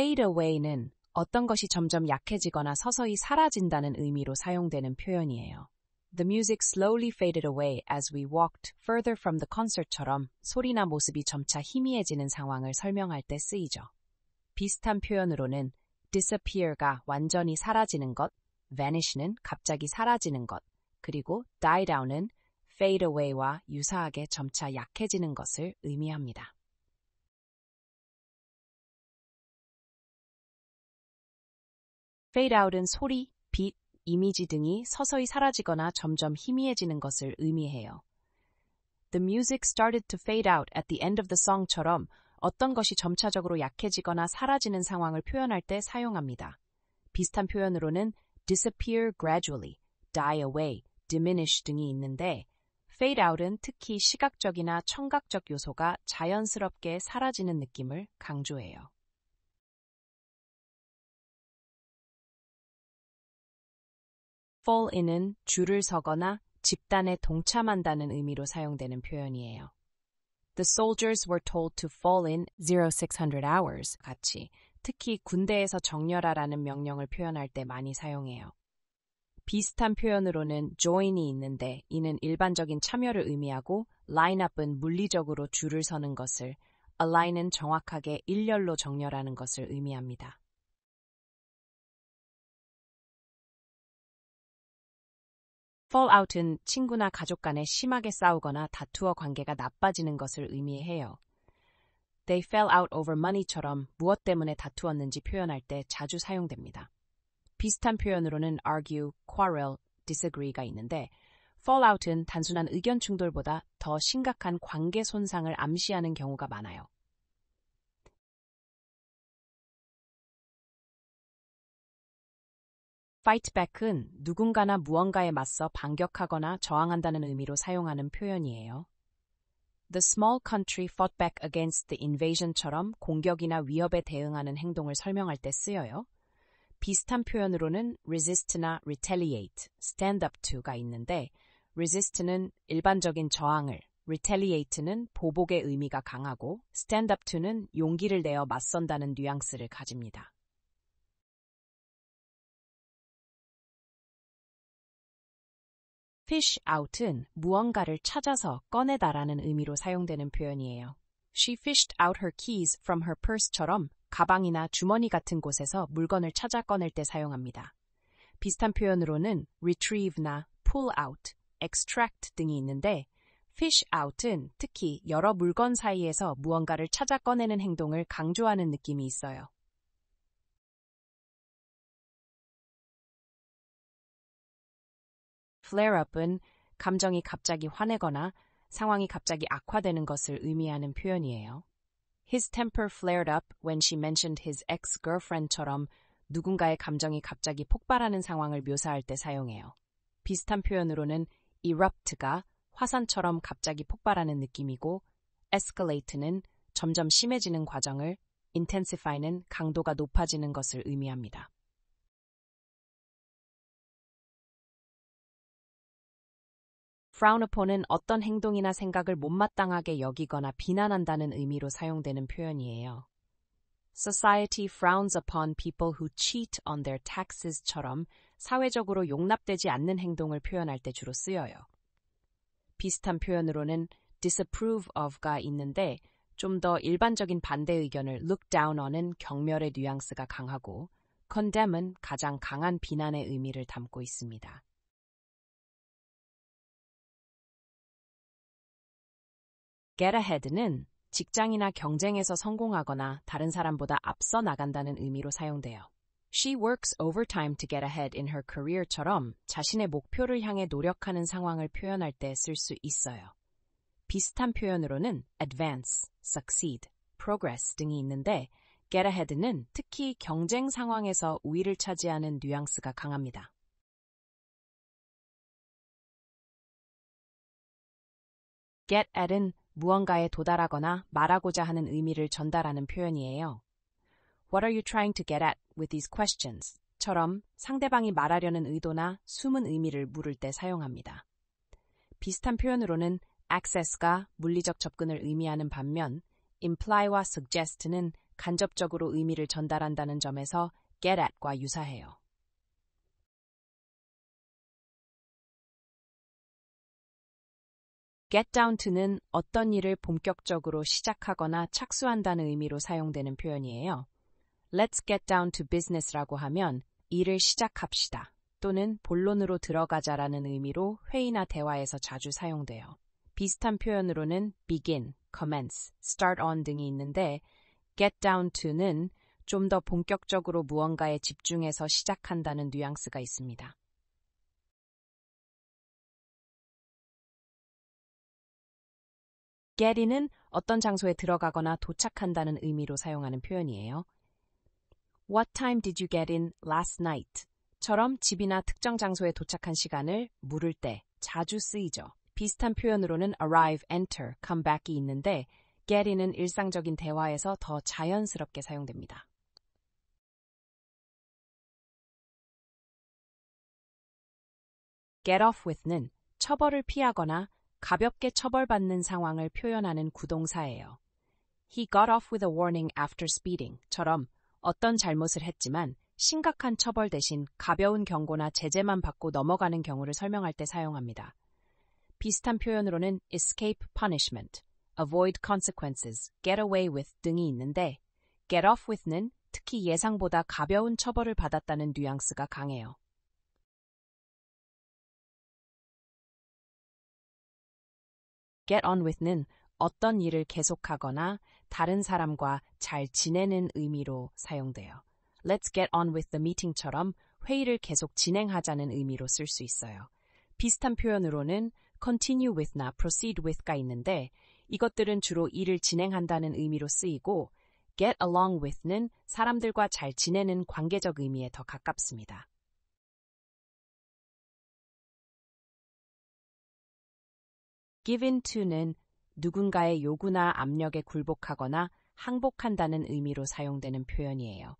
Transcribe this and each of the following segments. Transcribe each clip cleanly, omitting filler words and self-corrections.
fade away는 어떤 것이 점점 약해지거나 서서히 사라진다는 의미로 사용되는 표현이에요. The music slowly faded away as we walked further from the concert처럼 소리나 모습이 점차 희미해지는 상황을 설명할 때 쓰이죠. 비슷한 표현으로는 disappear가 완전히 사라지는 것, vanish는 갑자기 사라지는 것, 그리고 die down은 fade away와 유사하게 점차 약해지는 것을 의미합니다. fade out은 소리, 빛, 이미지 등이 서서히 사라지거나 점점 희미해지는 것을 의미해요. The music started to fade out at the end of the song처럼 어떤 것이 점차적으로 약해지거나 사라지는 상황을 표현할 때 사용합니다. 비슷한 표현으로는 disappear gradually, die away, diminish 등이 있는데 fade out은 특히 시각적이나 청각적 요소가 자연스럽게 사라지는 느낌을 강조해요. fall in은 줄을 서거나 집단에 동참한다는 의미로 사용되는 표현이에요. The soldiers were told to fall in 0600 hours 같이 특히 군대에서 정렬하라는 명령을 표현할 때 많이 사용해요. 비슷한 표현으로는 join이 있는데 이는 일반적인 참여를 의미하고 lineup은 물리적으로 줄을 서는 것을, align은 정확하게 일렬로 정렬하는 것을 의미합니다. fall out은 친구나 가족 간에 심하게 싸우거나 다투어 관계가 나빠지는 것을 의미해요. They fell out over money처럼 무엇 때문에 다투었는지 표현할 때 자주 사용됩니다. 비슷한 표현으로는 argue, quarrel, disagree가 있는데 fall out은 단순한 의견 충돌보다 더 심각한 관계 손상을 암시하는 경우가 많아요. fight back은 누군가나 무언가에 맞서 반격하거나 저항한다는 의미로 사용하는 표현이에요. The small country fought back against the invasion처럼 공격이나 위협에 대응하는 행동을 설명할 때 쓰여요. 비슷한 표현으로는 resist나 retaliate, stand up to가 있는데 resist는 일반적인 저항을, retaliate는 보복의 의미가 강하고 stand up to는 용기를 내어 맞선다는 뉘앙스를 가집니다. fish out은 무언가를 찾아서 꺼내다라는 의미로 사용되는 표현이에요. She fished out her keys from her purse처럼 가방이나 주머니 같은 곳에서 물건을 찾아 꺼낼 때 사용합니다. 비슷한 표현으로는 retrieve나 pull out, extract 등이 있는데 fish out은 특히 여러 물건 사이에서 무언가를 찾아 꺼내는 행동을 강조하는 느낌이 있어요. flare-up은 감정이 갑자기 화내거나 상황이 갑자기 악화되는 것을 의미하는 표현이에요. His temper flared up when she mentioned his ex-girlfriend처럼 누군가의 감정이 갑자기 폭발하는 상황을 묘사할 때 사용해요. 비슷한 표현으로는 erupt가 화산처럼 갑자기 폭발하는 느낌이고 escalate는 점점 심해지는 과정을, intensify는 강도가 높아지는 것을 의미합니다. frown upon은 어떤 행동이나 생각을 못마땅하게 여기거나 비난한다는 의미로 사용되는 표현이에요. Society frowns upon people who cheat on their taxes처럼 사회적으로 용납되지 않는 행동을 표현할 때 주로 쓰여요. 비슷한 표현으로는 disapprove of가 있는데 좀 더 일반적인 반대 의견을 look down on은 경멸의 뉘앙스가 강하고 condemn은 가장 강한 비난의 의미를 담고 있습니다. get ahead는 직장이나 경쟁에서 성공하거나 다른 사람보다 앞서 나간다는 의미로 사용돼요. She works overtime to get ahead in her career처럼 자신의 목표를 향해 노력하는 상황을 표현할 때 쓸 수 있어요. 비슷한 표현으로는 advance, succeed, progress 등이 있는데 get ahead는 특히 경쟁 상황에서 우위를 차지하는 뉘앙스가 강합니다. get at은 무언가에 도달하거나 말하고자 하는 의미를 전달하는 표현이에요. What are you trying to get at with these questions? 처럼 상대방이 말하려는 의도나 숨은 의미를 물을 때 사용합니다. 비슷한 표현으로는 access가 물리적 접근을 의미하는 반면 imply와 suggest는 간접적으로 의미를 전달한다는 점에서 get at과 유사해요. get down to는 어떤 일을 본격적으로 시작하거나 착수한다는 의미로 사용되는 표현이에요. Let's get down to business라고 하면 일을 시작합시다 또는 본론으로 들어가자라는 의미로 회의나 대화에서 자주 사용돼요. 비슷한 표현으로는 begin, commence, start on 등이 있는데 get down to는 좀 더 본격적으로 무언가에 집중해서 시작한다는 뉘앙스가 있습니다. get in은 어떤 장소에 들어가거나 도착한다는 의미로 사용하는 표현이에요. What time did you get in last night? 처럼 집이나 특정 장소에 도착한 시간을 물을 때 자주 쓰이죠. 비슷한 표현으로는 arrive, enter, come back이 있는데 get in은 일상적인 대화에서 더 자연스럽게 사용됩니다. get off with는 처벌을 피하거나 가볍게 처벌받는 상황을 표현하는 구동사예요. He got off with a warning after speeding처럼 어떤 잘못을 했지만 심각한 처벌 대신 가벼운 경고나 제재만 받고 넘어가는 경우를 설명할 때 사용합니다. 비슷한 표현으로는 escape punishment, avoid consequences, get away with 등이 있는데 get off with는 특히 예상보다 가벼운 처벌을 받았다는 뉘앙스가 강해요. get on with는 어떤 일을 계속하거나 다른 사람과 잘 지내는 의미로 사용돼요. Let's get on with the meeting처럼 회의를 계속 진행하자는 의미로 쓸 수 있어요. 비슷한 표현으로는 continue with나 proceed with가 있는데 이것들은 주로 일을 진행한다는 의미로 쓰이고 get along with는 사람들과 잘 지내는 관계적 의미에 더 가깝습니다. give in to는 누군가의 요구나 압력에 굴복하거나 항복한다는 의미로 사용되는 표현이에요.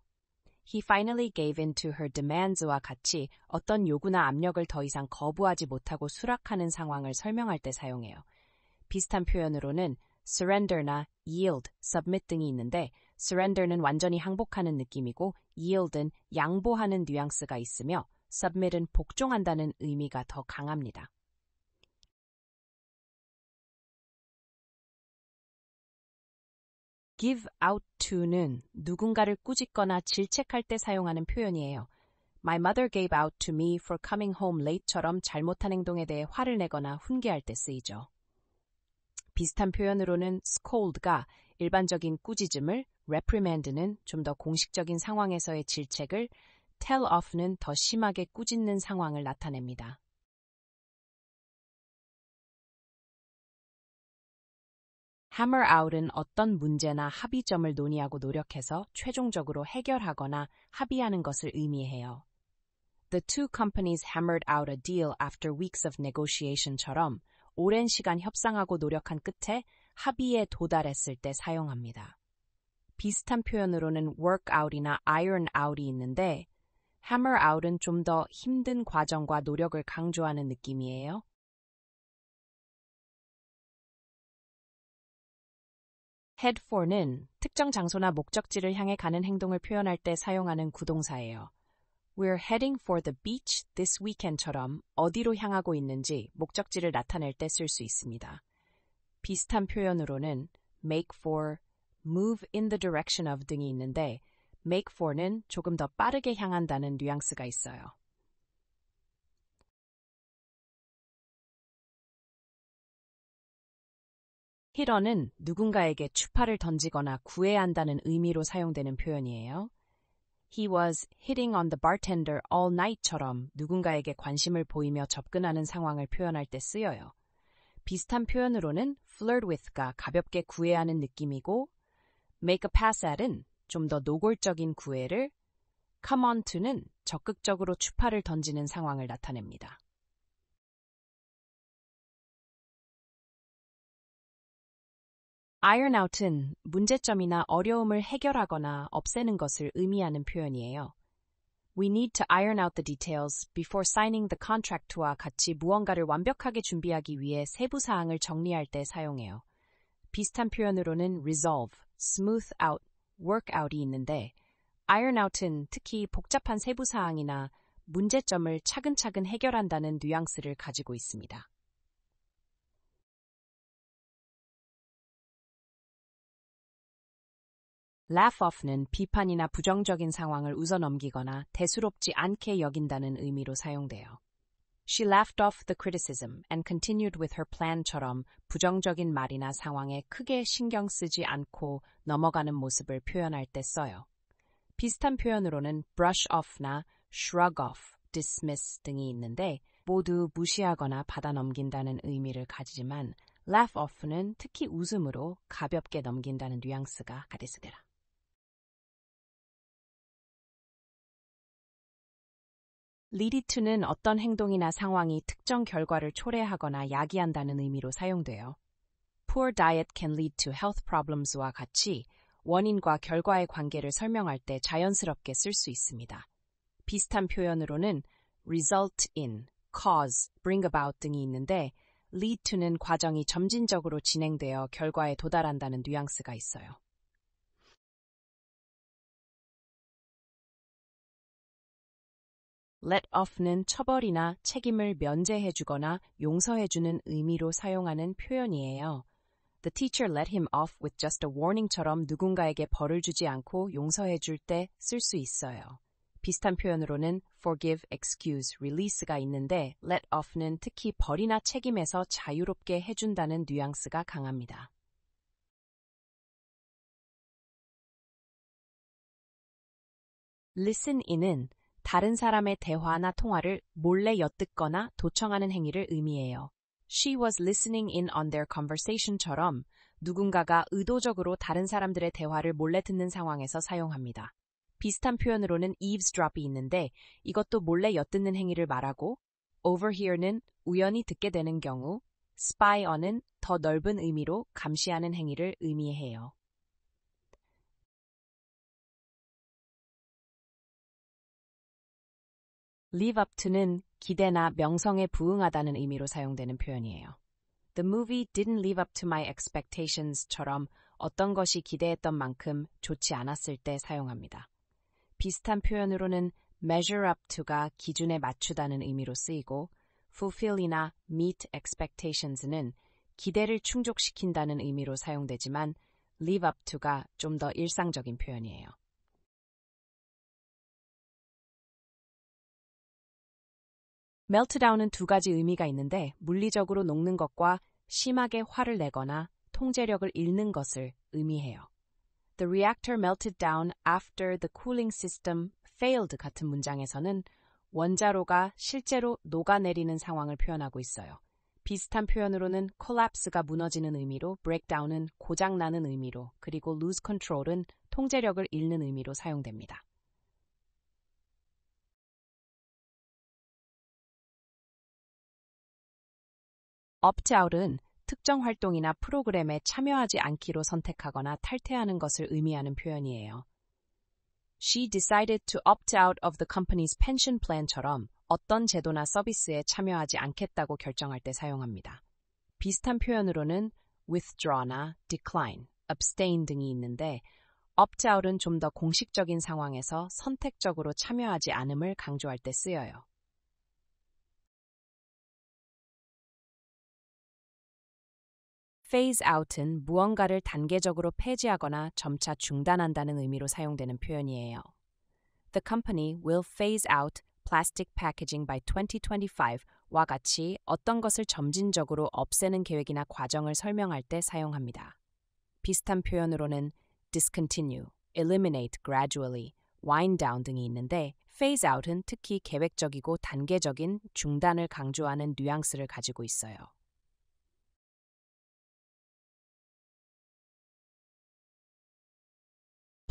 He finally gave in to her demands와 같이 어떤 요구나 압력을 더 이상 거부하지 못하고 수락하는 상황을 설명할 때 사용해요. 비슷한 표현으로는 surrender나 yield, submit 등이 있는데 surrender는 완전히 항복하는 느낌이고 yield은 양보하는 뉘앙스가 있으며 submit은 복종한다는 의미가 더 강합니다. give out to는 누군가를 꾸짖거나 질책할 때 사용하는 표현이에요. My mother gave out to me for coming home late처럼 잘못한 행동에 대해 화를 내거나 훈계할 때 쓰이죠. 비슷한 표현으로는 scold가 일반적인 꾸짖음을, reprimand는 좀 더 공식적인 상황에서의 질책을, tell off는 더 심하게 꾸짖는 상황을 나타냅니다. hammer out은 어떤 문제나 합의점을 논의하고 노력해서 최종적으로 해결하거나 합의하는 것을 의미해요. The two companies hammered out a deal after weeks of negotiation처럼 오랜 시간 협상하고 노력한 끝에 합의에 도달했을 때 사용합니다. 비슷한 표현으로는 work out이나 iron out이 있는데 hammer out은 좀 더 힘든 과정과 노력을 강조하는 느낌이에요. head for는 특정 장소나 목적지를 향해 가는 행동을 표현할 때 사용하는 구동사예요. We're heading for the beach this weekend처럼 어디로 향하고 있는지 목적지를 나타낼 때 쓸 수 있습니다. 비슷한 표현으로는 make for, move in the direction of 등이 있는데 make for는 조금 더 빠르게 향한다는 뉘앙스가 있어요. hit on은 누군가에게 추파를 던지거나 구애야 한다는 의미로 사용되는 표현이에요. He was hitting on the bartender all night처럼 누군가에게 관심을 보이며 접근하는 상황을 표현할 때 쓰여요. 비슷한 표현으로는 flirt with가 가볍게 구애하는 느낌이고 make a pass at은 좀 더 노골적인 구애를, come on to는 적극적으로 추파를 던지는 상황을 나타냅니다. iron out은 문제점이나 어려움을 해결하거나 없애는 것을 의미하는 표현이에요. We need to iron out the details before signing the contract와 같이 무언가를 완벽하게 준비하기 위해 세부 사항을 정리할 때 사용해요. 비슷한 표현으로는 resolve, smooth out, workout이 있는데 iron out은 특히 복잡한 세부 사항이나 문제점을 차근차근 해결한다는 뉘앙스를 가지고 있습니다. laugh off는 비판이나 부정적인 상황을 웃어넘기거나 대수롭지 않게 여긴다는 의미로 사용돼요. She laughed off the criticism and continued with her plan처럼 부정적인 말이나 상황에 크게 신경 쓰지 않고 넘어가는 모습을 표현할 때 써요. 비슷한 표현으로는 brush off나 shrug off, dismiss 등이 있는데 모두 무시하거나 받아 넘긴다는 의미를 가지지만 laugh off는 특히 웃음으로 가볍게 넘긴다는 뉘앙스가 가리스되라. lead to는 어떤 행동이나 상황이 특정 결과를 초래하거나 야기한다는 의미로 사용돼요. Poor diet can lead to health problems와 같이 원인과 결과의 관계를 설명할 때 자연스럽게 쓸 수 있습니다. 비슷한 표현으로는 result in, cause, bring about 등이 있는데 lead to는 과정이 점진적으로 진행되어 결과에 도달한다는 뉘앙스가 있어요. let off는 처벌이나 책임을 면제해주거나 용서해주는 의미로 사용하는 표현이에요. The teacher let him off with just a warning처럼 누군가에게 벌을 주지 않고 용서해줄 때 쓸 수 있어요. 비슷한 표현으로는 forgive, excuse, release가 있는데 let off는 특히 벌이나 책임에서 자유롭게 해준다는 뉘앙스가 강합니다. listen in은 다른 사람의 대화나 통화를 몰래 엿듣거나 도청하는 행위를 의미해요. She was listening in on their conversation처럼 누군가가 의도적으로 다른 사람들의 대화를 몰래 듣는 상황에서 사용합니다. 비슷한 표현으로는 eavesdrop이 있는데 이것도 몰래 엿듣는 행위를 말하고 overhear는 우연히 듣게 되는 경우, spy on은 더 넓은 의미로 감시하는 행위를 의미해요. live up to는 기대나 명성에 부응하다는 의미로 사용되는 표현이에요. The movie didn't live up to my expectations처럼 어떤 것이 기대했던 만큼 좋지 않았을 때 사용합니다. 비슷한 표현으로는 measure up to가 기준에 맞추다는 의미로 쓰이고 fulfill이나 meet expectations는 기대를 충족시킨다는 의미로 사용되지만 live up to가 좀 더 일상적인 표현이에요. meltdown은 두 가지 의미가 있는데 물리적으로 녹는 것과 심하게 화를 내거나 통제력을 잃는 것을 의미해요. The reactor melted down after the cooling system failed 같은 문장에서는 원자로가 실제로 녹아내리는 상황을 표현하고 있어요. 비슷한 표현으로는 collapse가 무너지는 의미로 breakdown은 고장나는 의미로 그리고 lose control은 통제력을 잃는 의미로 사용됩니다. opt-out은 특정 활동이나 프로그램에 참여하지 않기로 선택하거나 탈퇴하는 것을 의미하는 표현이에요. She decided to opt out of the company's pension plan처럼 어떤 제도나 서비스에 참여하지 않겠다고 결정할 때 사용합니다. 비슷한 표현으로는 withdraw나 decline, abstain 등이 있는데 opt-out은 좀 더 공식적인 상황에서 선택적으로 참여하지 않음을 강조할 때 쓰여요. phase out은 무언가를 단계적으로 폐지하거나 점차 중단한다는 의미로 사용되는 표현이에요. The company will phase out plastic packaging by 2025와 같이 어떤 것을 점진적으로 없애는 계획이나 과정을 설명할 때 사용합니다. 비슷한 표현으로는 discontinue, eliminate gradually, wind down 등이 있는데 phase out은 특히 계획적이고 단계적인 중단을 강조하는 뉘앙스를 가지고 있어요.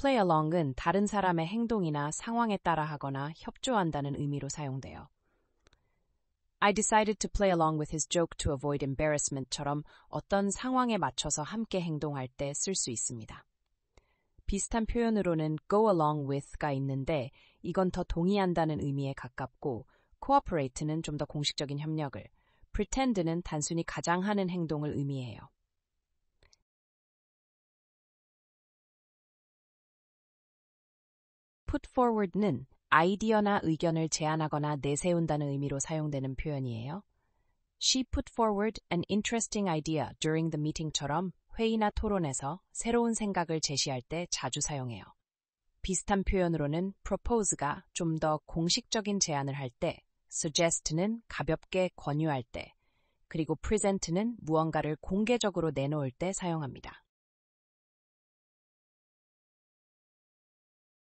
play along은 다른 사람의 행동이나 상황에 따라 하거나 협조한다는 의미로 사용돼요. I decided to play along with his joke to avoid embarrassment처럼 어떤 상황에 맞춰서 함께 행동할 때 쓸 수 있습니다. 비슷한 표현으로는 go along with가 있는데 이건 더 동의한다는 의미에 가깝고 cooperate는 좀 더 공식적인 협력을, pretend는 단순히 가장하는 행동을 의미해요. put forward는 아이디어나 의견을 제안하거나 내세운다는 의미로 사용되는 표현이에요. She put forward an interesting idea during the meeting처럼 회의나 토론에서 새로운 생각을 제시할 때 자주 사용해요. 비슷한 표현으로는 propose가 좀 더 공식적인 제안을 할 때, suggest는 가볍게 권유할 때, 그리고 present는 무언가를 공개적으로 내놓을 때 사용합니다.